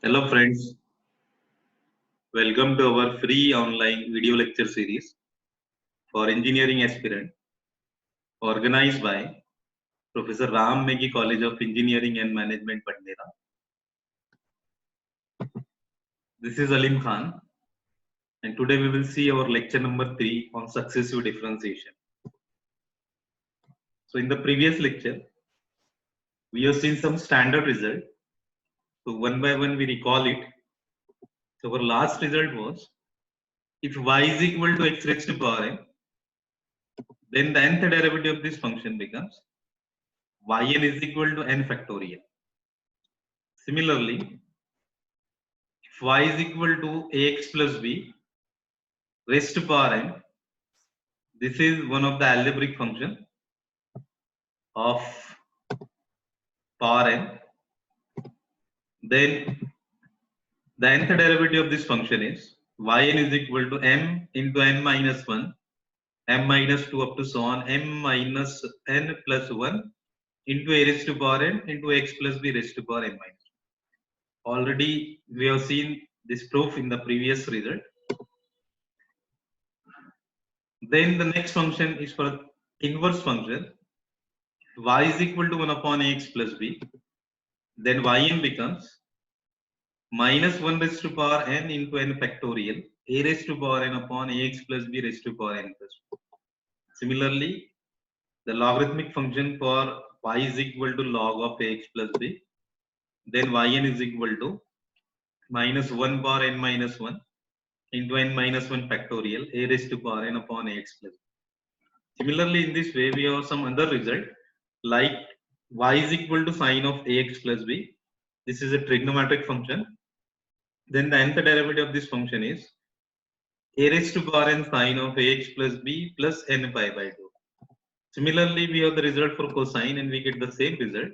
Hello friends, welcome to our free online video lecture series for engineering aspirant organized by Professor Ram Meghi College of Engineering and Management Bandera. This is Alim Khan and today we will see our lecture number 3 on successive differentiation. So in the previous lecture, we have seen some standard result. So one by one we recall it. So our last result was if y is equal to x raised to power n, then the nth derivative of this function becomes yn is equal to n factorial. Similarly, if y is equal to ax plus b raised to power n, this is one of the algebraic function of power n. Then the nth derivative of this function is yn is equal to m into n minus 1, m minus 2 up to so on, m minus n plus 1 into a raised to power n into x plus b raised to power n minus 1. Already we have seen this proof in the previous result. Then the next function is for inverse function. Y is equal to 1 upon ax plus b, then yn becomes minus 1 raised to power n into n factorial a raised to power n upon ax plus b raised to power n plus 2. Similarly, the logarithmic function for y is equal to log of ax plus b, then yn is equal to minus 1 power n minus 1 into n minus 1 factorial a raised to power n upon ax plus b. Similarly, in this way, we have some other result like y is equal to sine of ax plus b. This is a trigonometric function. Then the nth derivative of this function is a raised to power n sine of ax plus b plus n pi by 2. Similarly, we have the result for cosine and we get the same result.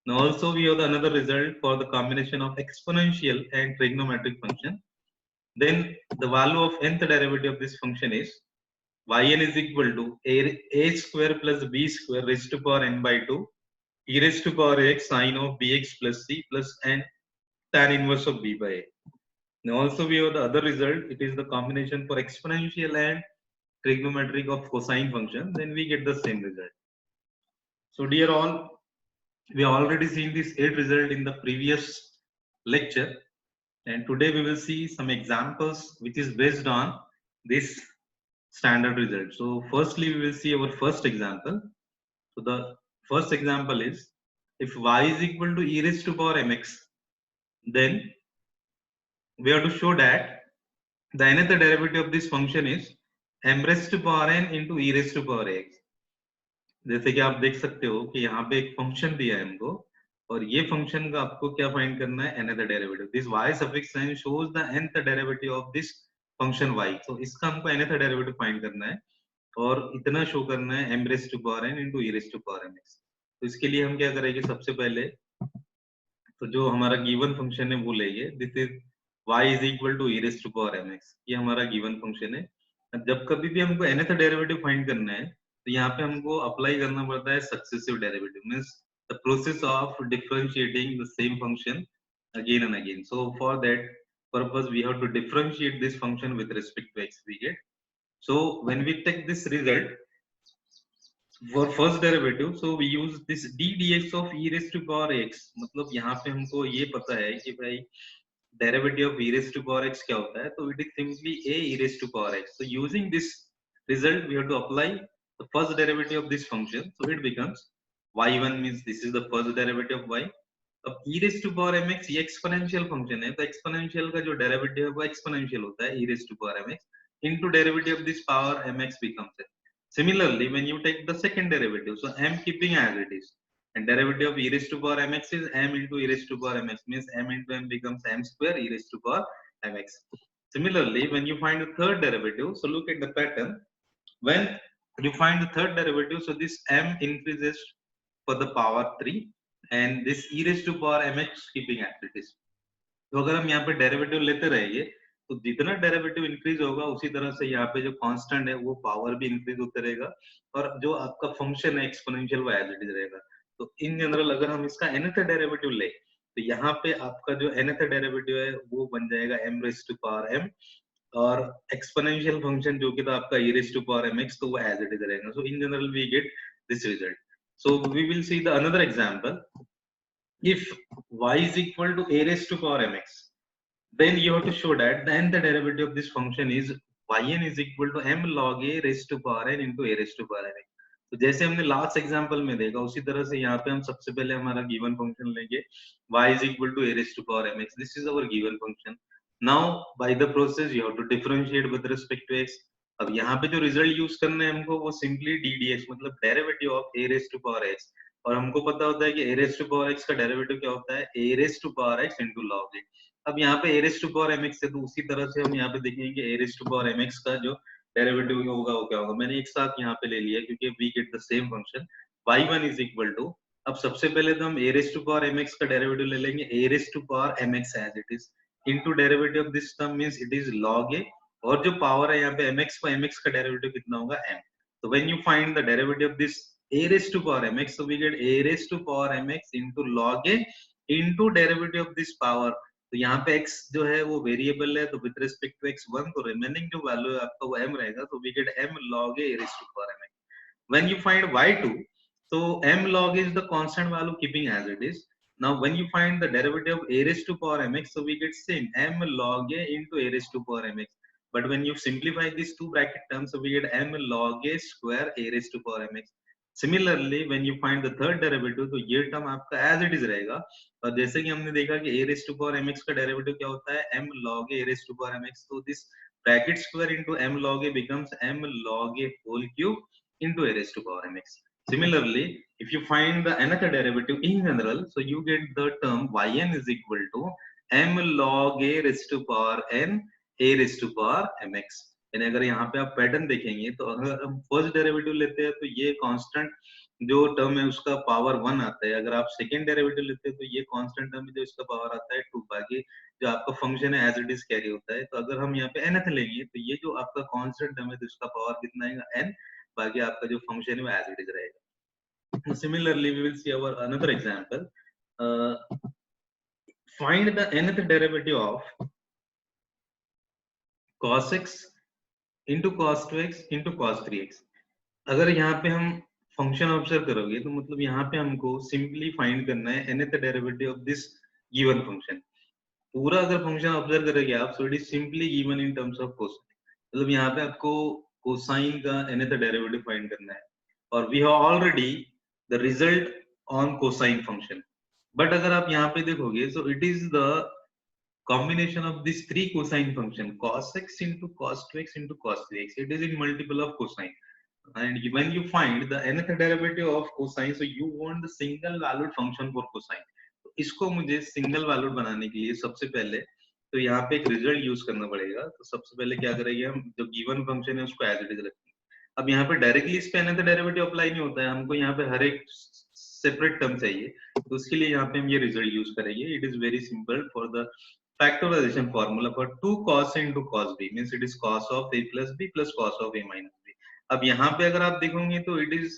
Now also we have the another result for the combination of exponential and trigonometric function. Then the value of nth derivative of this function is yn is equal to a square plus b square raised to power n by 2 e raised to power x sine of bx plus c plus n tan inverse of b by a. Now also we have the other result. It is the combination for exponential and trigonometric of cosine function. Then we get the same result. So dear all, we have already seen this 8 result in the previous lecture, and today we will see some examples which is based on this standard result. So firstly we will see our first example. So the first example is if y is equal to e raised to power mx, then we have to show that the nth derivative of this function is m raised to power n into e raised to power x. जैसे कि आप देख सकते हो कि यहाँ पे एक फंक्शन दिया है हमको और ये फंक्शन का आपको क्या फाइंड करना है, nth derivative. This y suffix sign shows the nth derivative of this function y. तो इसका हमको nth डेरिवेटिव फाइंड करना है और इतना शो करना है m raise to power n into e raise to power mx. तो इसके लिए हम क्या करेंगे, सबसे पहले तो जो हमारा गिवन फंक्शन है वो लेंगे. This is y is equal to e raise to power mx. ये हमारा गिवन फंक्शन है. जब कभी भी हमको nth डेरिवेटिव फाइंड करना है तो यहाँ पे हमको अप्लाई करना पड़ता है successive derivative, means the process of differentiating the same function again and again. So for that purpose we have to differentiate this function with respect to x we get. So when we take this result for first derivative, so we use this d dx of e raised to power x. मतलब यहाँ पे हमको ये पता है कि भाई derivative of e raised to power x क्या होता है, तो it is simply a e raised to power x. So using this result we have to apply the first derivative of this function. So it becomes y1 means this is the first derivative of y. अब e raised to power mx ये exponential function है, तो exponential का जो derivative है वो exponential होता है e raised to power mx into derivative of this power mx becomes it. Similarly, when you take the second derivative, so m keeping as it is, and derivative of e raised to power mx is m into e raised to power mx, means m into m becomes m square e raised to power mx. Similarly, when you find the third derivative, so look at the pattern. When you find the third derivative, so this m increases for the power 3 and this e raised to power mx keeping as it is. तो अगर हम यहाँ पे derivative लेते रहेंगे तो जितना derivative increase होगा उसी तरह से यहाँ पे जो कांस्टेंट है वो पावर भी इंक्रीज होते रहेगा और जो आपका फंक्शन है एक्सपोनेंशियल वो एज इट इज रहेगा. तो इन जनरल अगर हम इसका nth डेरिवेटिव ले तो यहाँ पे आपका जो nth डेरिवेटिव है वो बन जाएगा m raise to power m, और एक्सपोनेंशियल फंक्शन जो कि था आपका e raise to power mx, तो वो एज इट इज रहेगा. So in general we get this result. So we will see the another example. If y is equal to a raised to power mx, then you have to show that the nth derivative of this function is yn is equal to m log a raised to power n into a raised to power n. तो जैसे हमने last example में देखा उसी तरह से यहाँ पे हम सबसे पहले हमारा गिवन फंक्शन लेंगे y is equal to a raised to power mx. This is our given function. Now by the process you have to differentiate with respect to x. अब यहाँ पे जो रिजल्ट यूज करना है हमको वो सिंपली डी डी एक्स, मतलब derivative of a raise to power x. और हमको पता होता है कि a raise to power x का डेरिवेटिव क्या होता है, a raise to power x into log a. अब यहाँ पे a raise to power m x है, तो उसी तरह से हम यहाँ पे देखेंगे a raise to power m x का जो डेरिवेटिव होगा वो क्या होगा. मैंने एक साथ यहाँ पे ले लिया क्योंकि we get the same function y1 is equal to. अब सबसे पहले तो हम a raise to power m x का डेरिवेटिव ले लेंगे, a raise to power m x as it is into derivative of this term means it is log a, और जो पावर है यहाँ पे mx को, mx का डेरिवेटिव कितना होगा m. तो when you find the derivative of this a raised to power mx, so we get a raised to power mx into log a into derivative of this power. तो यहाँ पे x जो है वो variable है, तो with respect to x1 तो remaining जो वैल्यू है आपका वो m रहेगा, तो we get m log a raised to power mx. When you find y2, so m log is the constant value keeping as it is. Now when you find the derivative of a raised to power mx, so we get same m log a into a raised to power mx. But when you simplify these two bracket terms, so we get m log a square a raised to power mx. Similarly, when you find the third derivative, तो ये term आपका as it is रहेगा. और जैसे कि हमने देखा कि a raised to power mx का डेरिवेटिव क्या होता है, m log a raised to power mx. तो this bracket square into m log a becomes m log a whole cube into a raised to power mx. Similarly, if you find the nth derivative in general, so you get the term yn is equal to m log a raised to power n a raised to power mx. यानी अगर यहाँ पे आप pattern देखेंगे तो अगर हम first derivative लेते हैं तो ये कांस्टेंट जो टर्म है उसका पावर 1 आता है. अगर आप सेकंड डेरिवेटिव लेते हैं तो ये कांस्टेंट टर्म है जो इसका पावर आता है 2. बाकी जो आपका फंक्शन है एज इट इज कैरी होता है. तो अगर हम यहाँ पे nth लेंगे तो ये जो आपका कांस्टेंट टर्म है तो इसका पावर कितना आएगा, n. बाकी आपका जो फंक्शन है वो एज इट इज रहेगा. Similarly we will see our another example. Find the nth derivative of cos x into cos 2x into cos 3x. अगर यहाँ पे हम फंक्शन ऑब्जर्व करोगे तो मतलब यहाँ पे हमको सिंपली फाइंड करना है nth derivative of this given function. पूरा अगर फंक्शन ऑब्जर्व करोगे आप, सो it is simply given in terms of cosine. मतलब यहाँ पे आपको कोसाइन का nth डेरिवेटिव फाइंड करना है, और we have already the result on cosine function. But अगर आप यहाँ पे देखोगे so it is the combination of these three cosine function cos x into cos 2x into cos 3x. It is in multiple of cosine, and when you find the nth derivative of cosine, so you want the single valued function for cosine. तो इसको मुझे single valued बनाने के लिए सबसे पहले तो यहाँ पे एक रिजल्ट यूज करना पड़ेगा. तो सबसे पहले क्या करेंगे, हम जो गिवन फंक्शन है उसको एज इट इज रखेंगे. अब यहाँ पे डायरेक्टली इस पे nth डेरिवेटिव अप्लाई नहीं होता है, हमको यहाँ पे हर एक सेपरेट टर्म चाहिए. तो उसके लिए यहाँ पे हम ये रिजल्ट यूज करेंगे. It is very simple. For the factorization formula for 2 cos into cos b means it is cos of a plus b plus cos of a minus b. अब यहाँ पे अगर आप देखोगे तो it is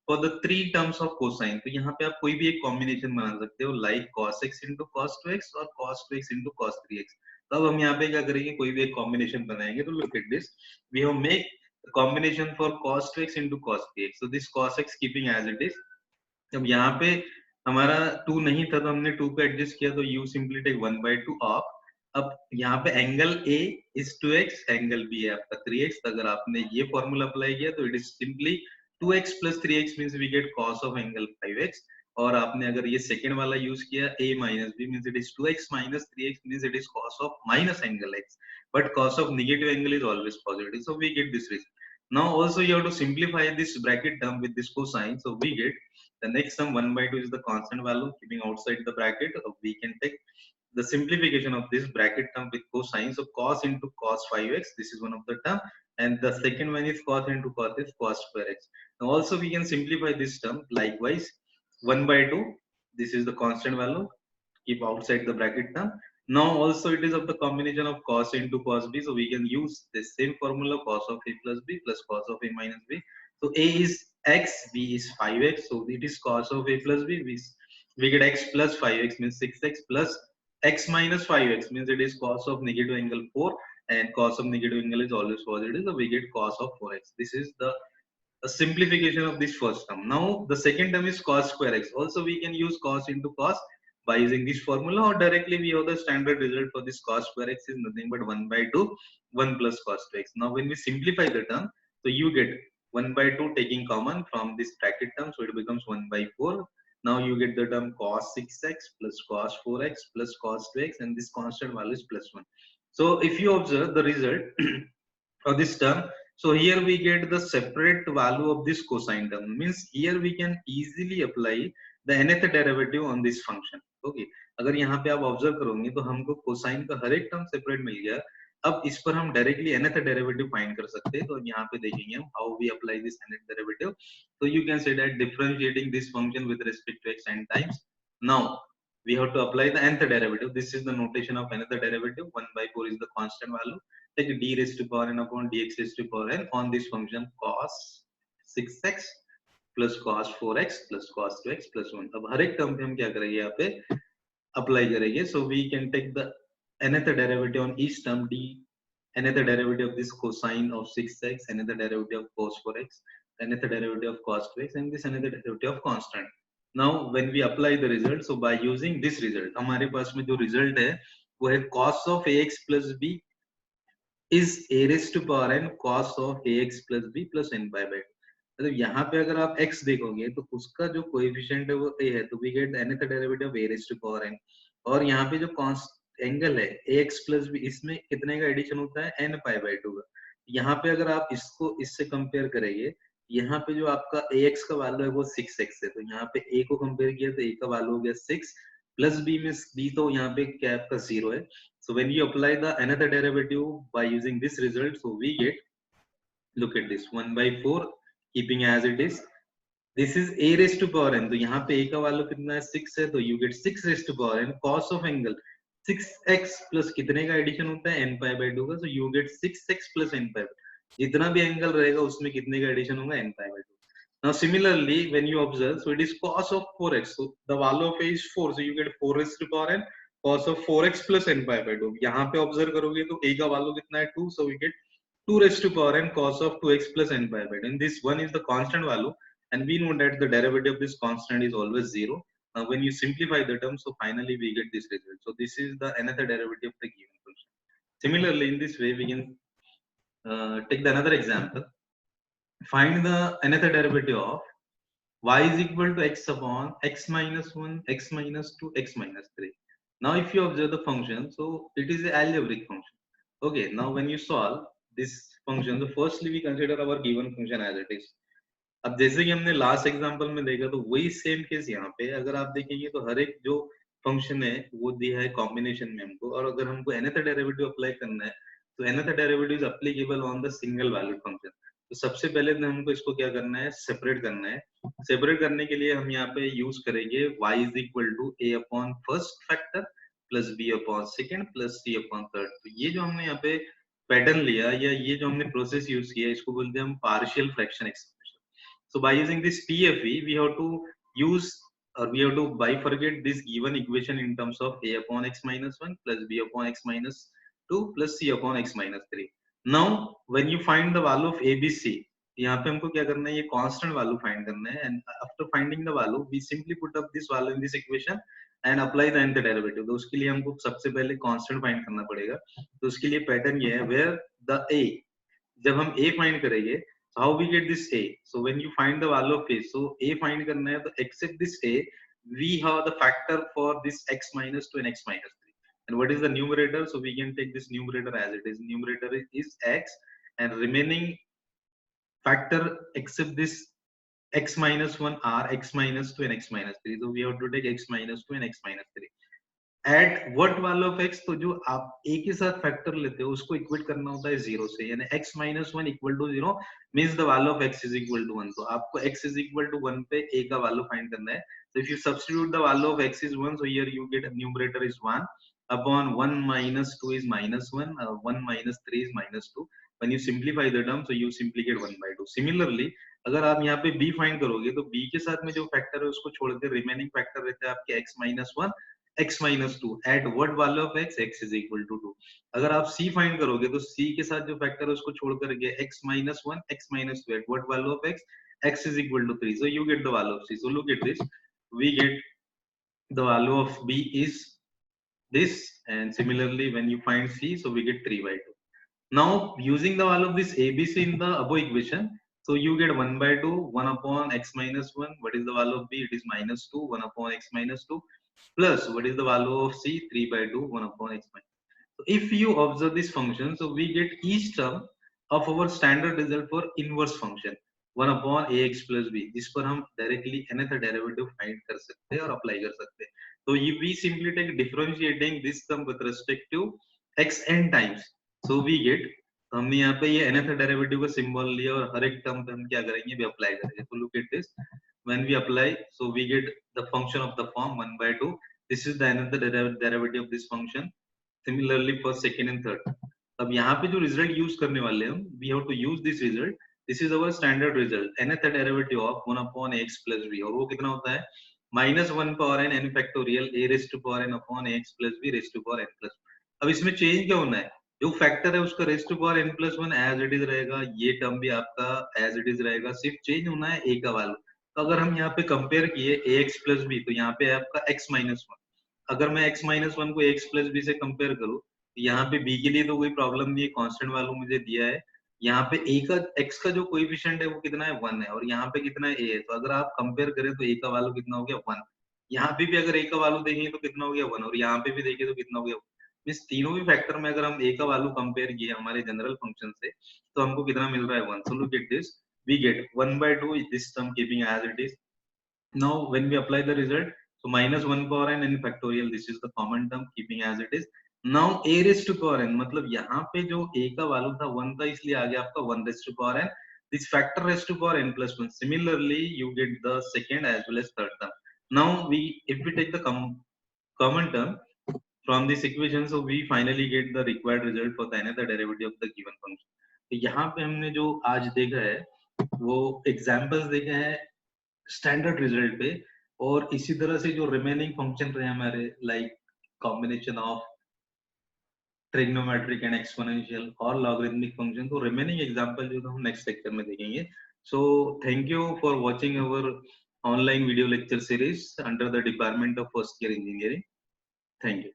for the 3 terms of cosine. तो यहाँ पे आप कोई भी एक कॉम्बिनेशन बना सकते हो like cos x into cos 2x और cos 2x into cos 3x. तो अब हम यहाँ पे क्या करेंगे, कोई भी एक कॉम्बिनेशन बनाएंगे. तो look at this, we have make a combination for cos 2x into cos 3x. so this cos x keeping as it is. अब यहाँ पे हमारा 2 नहीं था तो हमने 2 को एडजस्ट किया, तो u सिंपली टेक 1/2 ऑफ. अब यहाँ पे angle a is 2x, angle b है आपका 3x. तो अगर आपने ये फॉर्मूला अप्लाई किया तो it is simply 2x plus 3x means we get cos of angle 5x. और आपने अगर ये सेकंड वाला यूज किया a minus b means it is 2x minus 3x means it is cos of minus angle x. But cos of negative angle is always positive, so we get this result. Now also you have to simplify this bracket term with this cosine, so we get the next sum 1/2 is the constant value keeping outside the bracket. We can take the simplification of this bracket term with cosine. So cos into cos 5x, this is one of the term, and the second one is cos into cos is cos square x. Now also we can simplify this term likewise. 1/2, this is the constant value, keep outside the bracket term. Now also it is of the combination of cos into cos b, so we can use the same formula cos of a plus b plus cos of a minus b. So a is x, b is 5x, so it is cos of a plus b, we get x plus 5x means 6x plus x minus 5x means it is cos of negative angle 4, and cos of negative angle is always positive, so we get cos of 4x. This is the a simplification of this first term. Now the second term is cos square x. Also we can use cos into cos by using this formula, or directly we have the standard result for this cos square x is nothing but 1 by 2 1 plus cos 2x. Now when we simplify the term, so you get 1 by 2 taking common from this bracket term, so it becomes 1 by 4. Now you get the term cos 6x plus cos 4x plus cos 2x, and this constant value is plus 1. So if you observe the result for this term, so here we get the separate value of this cosine term, means here we can easily apply the nth derivative on this function. Okay, अगर यहाँ पे आप observe करोगे तो हमको cosine का हर एक term separate मिल गया. अब इस पर हम डायरेक्टली nth डेरिवेटिव फाइंड कर सकते हैं. तो यहाँ पे देखेंगे हम how we apply this nth derivative. So you can say that differentiating this function with respect to x n times. Now we have to apply the nth derivative. This is the notation of nth derivative. 1 by 4 is the constant value. Take d raised to power n upon dx raised to power n on this function cos 6x plus cos 4x plus cos 2x plus 1. अब हर एक term पे हम क्या करेंगे, यहाँ पे apply करेंगे. So we can take the nth derivative on each term, d nth derivative of this cosine of 6x, nth derivative of cos 4x, nth derivative of cos 2x, and this nth derivative of constant. Now when we apply the result, so by using this result, हमारे पास में जो result है वो है cos of ax plus b is a raised to power n cos of ax plus b plus n pi by 2. मतलब यहाँ पे अगर आप x देखोगे तो उसका जो कोएफिशिएंट है वो a है, तो we get nth derivative of a raised to power n. और यहाँ पे जो कॉन्स्ट एंगल है ax plus b, इसमें कितने का एडिशन होता है, n pi by 2 का. यहाँ पे अगर आप इसको इससे कंपेयर करेंगे, यहाँ पे जो आपका ax का वैल्यू है वो 6x है, तो यहाँ पे a को कंपेयर किया तो a का वैल्यू हो गया 6 प्लस b में b तो यहाँ पे क्या आपका 0 है. So when you apply the another derivative by using this result, so we get, look at this 1 by 4 keeping as it is. This is a raised to power n, तो यहाँ पे a का वैल्यू कितना है 6 है, तो you get 6 raised to power n cos of angle 6x plus कितने का एडिशन होता है n pi by 2 का, so you get 6x plus n pi. जितना भी एंगल रहेगा उसमें कितने का एडिशन होगा, n pi by 2. Now similarly when you observe, so it is cos of 4x, so the value of a is 4, so you get 4 raised to power n cos of 4x plus n pi by 2. यहाँ पे observe करोगे तो a का value कितना है 2, so we get 2 raised to power n cos of 2x plus n pi by 2. And this one is the constant value, and we know that the derivative of this constant is always 0. Now when you simplify the term, so finally we get this result. So this is the another derivative of the given function. Similarly in this way we can take the another example. Find the another derivative of y is equal to x upon x minus 1, x minus 2, x minus 3. Now if you observe the function, so it is an algebraic function. Okay, now when you solve this function, so firstly we consider our given function as it is. अब जैसे कि हमने last example में देखा, तो वही same case यहाँ पे अगर आप देखेंगे तो हर एक जो फंक्शन है वो दिया है कॉम्बिनेशन में हमको, और अगर हमको nth डेरिवेटिव अप्लाई करना है तो nth derivative is applicable on the single valued function. तो सबसे पहले तो हमको इसको क्या करना है, सेपरेट करना है. सेपरेट करने के लिए हम यहाँ पे यूज करेंगे y is equal to a upon first factor plus b upon second plus c upon third. तो ये जो हमने यहाँ पे पैटर्न लिया या ये जो हमने प्रोसेस यूज किया, इसको बोलते हैं हम partial fraction expression. So by using this PFE, we have to use, or we have to bifurcate this given equation in terms of a upon x minus 1 plus b upon x minus 2 plus c upon x minus 3. Now when you find the value of ABC, यहाँ पे हमको क्या करना है, ये constant value find करना है, and after finding the value we simply put up this value in this equation and apply the nth derivative. तो उसके लिए हमको सबसे पहले constant find करना पड़ेगा. तो उसके लिए पैटर्न ये है, where the a, जब हम a find करेंगे, so how we get this a? So when you find the value of a, so a find करना है, तो except this a, we have the factor for this x minus 2 and x minus 3. And what is the numerator? So we can take this numerator as it is. Numerator is x, and remaining factor except this x minus 1 are x minus 2 and x minus 3. So we have to take x minus 2 and x minus 3. At what value of x, तो जो आप a के साथ factor लेते हो उसको equate करना होता है 0 से, यानी x minus 1 equal to 0 means the value of x is equal to 1. तो आपको x is equal to 1 पे a का वैल्यू फाइंड करना है. So if you substitute the value of x is 1, so here you get a numerator is 1 upon 1 minus 2 is minus 1, 1 minus 3 is minus 2. When you simplify the term, so you simply get 1 by 2. Similarly, अगर आप यहाँ पे b find करोगे तो b के साथ में जो फैक्टर है उसको छोड़ के रिमेनिंग फैक्टर रहता है आपके x minus one x minus two at what value of x x is equal to 2। अगर आप c फाइंड करोगे तो c के साथ जो फैक्टर है उसको छोड़ करके x minus one x minus two at what value of x x is equal to 3, so you get the value of c. So look at this, we get the value of b is this, and similarly when you find c, so we get 3 by 2. Now using the value of this abc in the above equation, so you get 1 by 2 1 upon x minus 1. What is the value of b? It is minus 2 1 upon x minus 2, plus what is the value of c? 3 by 2 1 upon x minus. So if you observe this function, so we get each term of our standard result for inverse function 1 upon ax plus b, जिस पर हम directly nth derivative find कर सकते हैं और apply कर सकते हैं. तो ये we simply take differentiating this term with respect to x n times, so we get, हमने यहाँ पे ये nth डेरिवेटिव का सिंबल लिया और हर एक टर्म पे हम क्या करेंगे, भी अप्लाई करेंगे. तो look at this, when we apply, so we get the function of the form 1 by 2. This is the nth derivative of this function. Similarly for second and third. अब यहाँ पे जो रिजल्ट यूज करने वाले हम, we have to use this result. This is our standard result, nth derivative of 1 upon x plus b, और वो कितना होता है minus 1 power n n factorial a raise to power n upon x plus b raise to power n plus. अब इसमें change क्या होना है, जो फैक्टर है उसका raise to power n plus 1 as it is रहेगा, ये टर्म भी आपका एज इट इज रहेगा, सिर्फ चेंज होना है a का वैल्यू. तो अगर हम यहाँ पे कंपेयर किए ax प्लस b, तो यहाँ पे है आपका x माइनस 1. अगर मैं x माइनस 1 को x प्लस b से कंपेयर करूँ, यहाँ पे b के लिए तो कोई प्रॉब्लम नहीं है, कांस्टेंट वैल्यू मुझे दिया है. यहाँ पे a का x का जो कोएफिशिएंट है वो कितना है 1 है, और यहाँ पे कितना है a है. तो अगर आप कंपेयर करें तो a का वैल्यू कितना हो गया 1. यहाँ पे भी अगर a का वैल्यू देखेंगे तो कितना हो गया 1, और यहाँ पे भी देखिए तो कितना हो गया. मींस तीनों भी फैक्टर में अगर हम a का वैल्यू कंपेयर किए हमारे जनरल फंक्शन से, तो हमको कितना मिल रहा है 1. So look at this, we get 1 by 2 this term keeping as it is. Now when we apply the result, so minus 1 power n factorial, this is the common term keeping as it is. Now a raised to power n, मतलब यहाँ पे जो a का value था 1 था, इसलिए आ गया आपका 1 raised to power n. This factor raised to power n plus 1. Similarly you get the second as well as third term. Now if we take the common term from this equation, so we finally get the required result for the nth derivative of the given function. तो यहाँ पे हमने जो आज देखा है वो examples देखे हैं स्टैंडर्ड रिजल्ट पे, और इसी तरह से जो रिमेनिंग फंक्शन रहे हमारे, like combination of trigonometric and exponential और लॉगरिथमिक फंक्शन, तो रिमेनिंग एग्जांपल जो हम नेक्स्ट लेक्चर में देखेंगे. So thank you for watching our online video lecture series under the department of first year engineering. Thank you.